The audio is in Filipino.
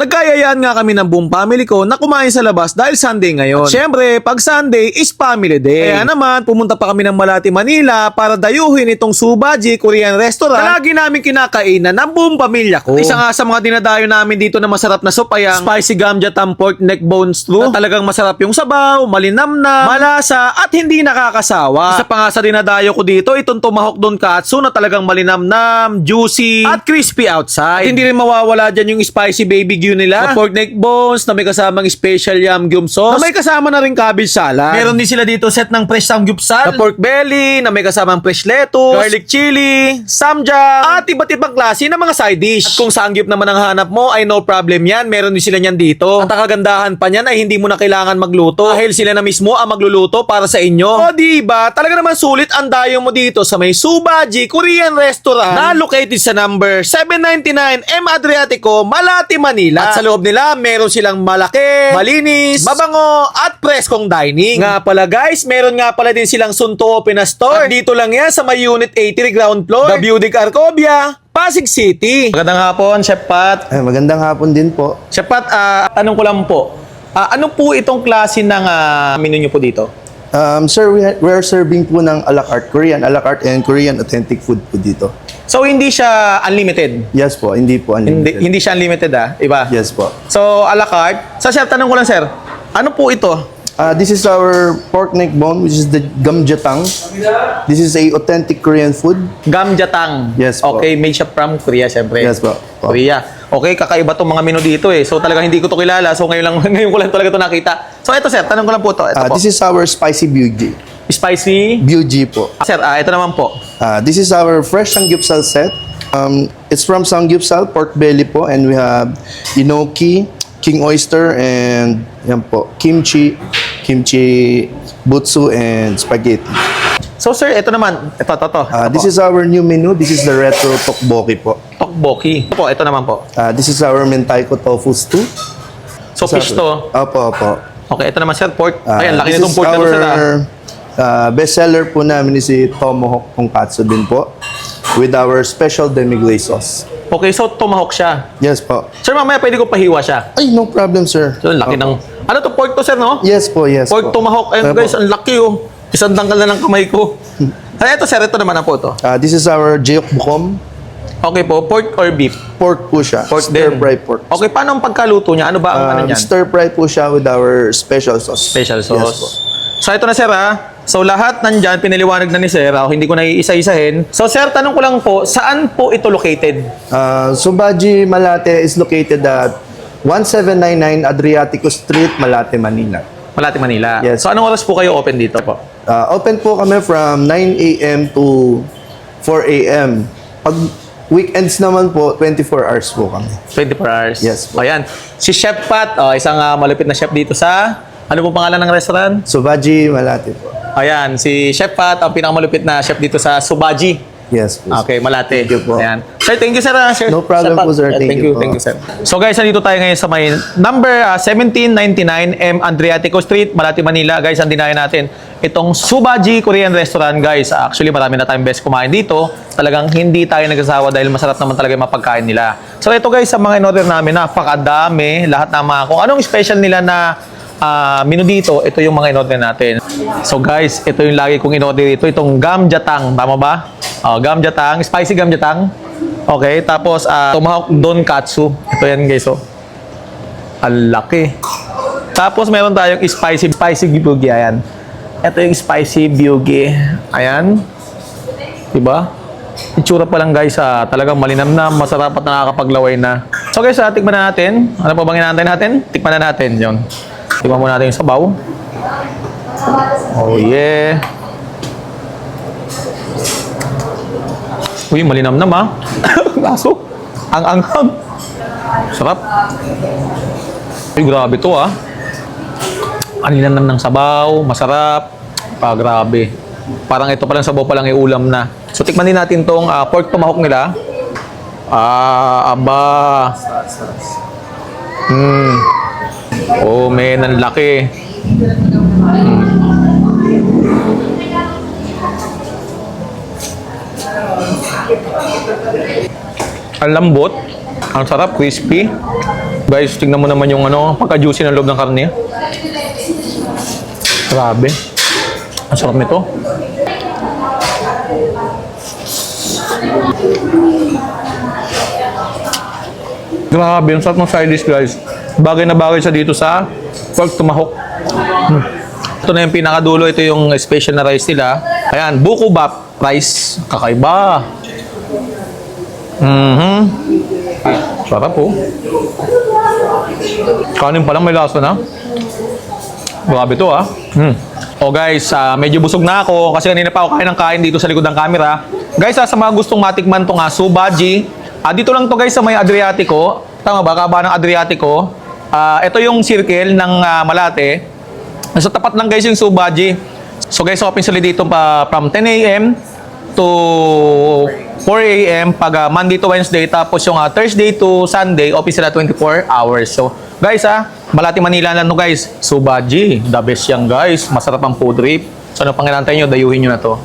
Nagkayayaan nga kami ng buong family ko na kumain sa labas dahil Sunday ngayon. At syempre, pag Sunday is family day. Kaya naman, pumunta pa kami ng Malate, Manila para dayuhin itong Subaji Korean restaurant na lagi namin kinakainan ng buong pamilya ko. Isa nga sa mga dinadayo namin dito na masarap na soup ay ang spicy gamjatang pork neck bone stew. Na talagang masarap yung sabaw, malinamnam, malasa at hindi nakakasawa. Isa pa nga sa dinadayo ko dito, itong tomahawk don katsu na talagang malinamnam, juicy at crispy outside. At hindi rin mawawala dyan yung spicy baby gyudon nila, na pork neck bones na may kasamang special yum sauce, na may kasama na rin cabbage salad. Meron din sila dito set ng fresh samgyupsal, na pork belly na may kasamang fresh lettuce, garlic chili, samjang, at iba't ibang klase ng mga side dish. At kung samgyup naman ang hanap mo ay no problem yan, meron din sila niyan dito. At ang kagandahan pa niyan ay hindi mo na kailangan magluto dahil sila na mismo ang magluluto para sa inyo. O diba, talaga naman sulit ang dayo mo dito sa may Subaji Korean Restaurant na located sa number 799 M Adriatico, Malate, Manila. At sa loob nila, meron silang malaki, malinis, mabango, at preskong dining. Nga pala guys, meron nga pala din silang Sunto Open na store. At dito lang yan sa may Unit 83 ground floor, The Beauty Arcobia, Pasig City. Magandang hapon, Chef Pat. Magandang hapon din po. Chef Pat, tanong ko lang po, ano po itong klase ng menu nyo po dito? Sir, we are serving po ng a la carte, Korean a la carte and Korean authentic food po dito. So, hindi siya unlimited? Yes po, hindi po unlimited. Hindi siya unlimited iba? Yes po. So, a la carte. So, Chef, tanong ko lang, sir, ano po ito? This is our pork neck bone, which is the gamjatang. This is a authentic Korean food. Gamjatang. Yes po. Okay, made siya from Korea, syempre. Yes po. Korea. Okay, kakaiba tong mga menu dito eh. So, talagang hindi ko to kilala. So, ngayon ko lang talaga to nakita. So, ito, sir, tanong ko lang po to. Ito po. This is our spicy BUG. Spicy? BUG po. Sir, ito naman po. This is our fresh samgyupsal set. It's from samgyupsal, pork belly po, and we have enoki, king oyster, and yan po, kimchi butsu, and spaghetti. So, sir, ito naman. Ito. This is our new menu. This is the retro tteokbokki po. Tteokbokki. Ito naman po. This is our mentaiko tofu stew. So, fish to. Opo. Okay, ito naman, sir, pork. Ayan, laki This nitong is pork na to, sir. bestseller po namin is si Tomahawk Tonkatsu din po with our special demi-glaze sauce. Okay, so tomahawk siya. Yes po. Sir, mamaya pwede ko pahiwa siya. Ay, no problem, sir. So, laki ng... Ano to, pork to, sir, no? Yes po, yes Pork po. tomahawk. Ayun, guys, ang laki, oh. Isang tangkal na ng kamay ko. Ay, ito, sir, ito naman na po to. This is our jeyok bukom. Okay po, pork or beef? Pork po siya. Pork Stir din. fry pork. Okay, paano ang pagkaluto niya? Ano ba ang ano niyan? Stir fry po siya with our special sauce. Special Yes po. sauce. So, ito na, sir, ha? So, lahat nandyan, pinaliwanag na ni sir. Hindi ko na iisa-isahin. So, sir, tanong ko lang po, saan po ito located? Subaji Malate is located at 1799 Adriatico Street, Malate, Manila. Malate, Manila. Yes. So, anong oras po kayo open dito po? Open po kami from 9 a.m. to 4 a.m. Pag weekends naman po, 24 hours po kami. 24 hours? Yes po. Ayan. Si Chef Pat, isang malupit na chef dito sa... Ano po pangalan ng restaurant? Subaji Malate po. Ayan, si Chef Pat, ang pinakamalupit na chef dito sa Subaji. Yes po. Okay, Malate. Thank you po. Ayan. Sir, thank you, sir. Sir No problem Pat. po, sir. Thank you po. Thank you, sir. So guys, nandito tayo ngayon sa may number 1799 M Adriatico Street, Malate, Manila. Guys, ang dinayan natin itong Subaji Korean Restaurant, guys. Actually, marami na tayong best kumain dito. Talagang hindi tayo nagsasawa dahil masarap naman talaga yung mapagkain nila. So ito guys, sa mga in-order namin, napakadami. Lahat na mga kung anong special nila na menu dito, ito yung mga in-order natin. So guys, ito yung lagi kong in-order dito. Itong gamjatang, tama ba? Gamjatang, spicy gamjatang. Okay, tapos tomahawk don katsu. Ito yan guys, oh. Ang laki. Tapos meron tayong spicy byogi, ayan. Ito yung spicy byogi. Ayan. Diba? Itsura pa lang guys, talagang malinamnam, masarap at nakakapaglaway na. So guys, tikman na natin. Ano pa bang inaantay natin? Tikman na natin, yun. Tikman muna natin yung sabaw. Oh yeah. Uy, malinamnam Laso. Ang anghang. Sarap. Uy, grabe to Ang linamnam ng sabaw, masarap. Grabe. Parang ito palang sabaw palang iulam na. So, tikman din natin tong pork tomahawk nila. Aba. Oh, men, ang laki. Ang lambot. Ang sarap, crispy. Guys, tingnan mo naman yung pagka-juicy ng loob ng karne. Grabe. Ang sarap nito. Grabe, ang sarap ng side dish, guys. Bagay na bagay siya dito sa pork tomahawk. Ito na yung pinakadulo. Ito yung special na rice nila. Ayan, buko bap rice. Kakaiba. Sarap po. Kanin pa lang may lasa na. Grabe to ah. O guys, medyo busog na ako kasi kanina pa ako kain ng kain dito sa likod ng camera. Guys, sa mga gustong matikman tong subaji, dito lang to guys sa may Adriatico. Tama ba? Kaba ng Adriatico. Ito yung circle ng Malate. Sa tapat lang guys yung subaji. So guys, open sila dito from 10 a.m. to 4 a.m. pag Monday to Wednesday. Tapos yung Thursday to Sunday, open sila 24 hours. So guys Malate, Manila lang no guys. Subaji, the best yan guys. Masarap ang food trip. So ano pang inantay nyo, dayuhin nyo na to.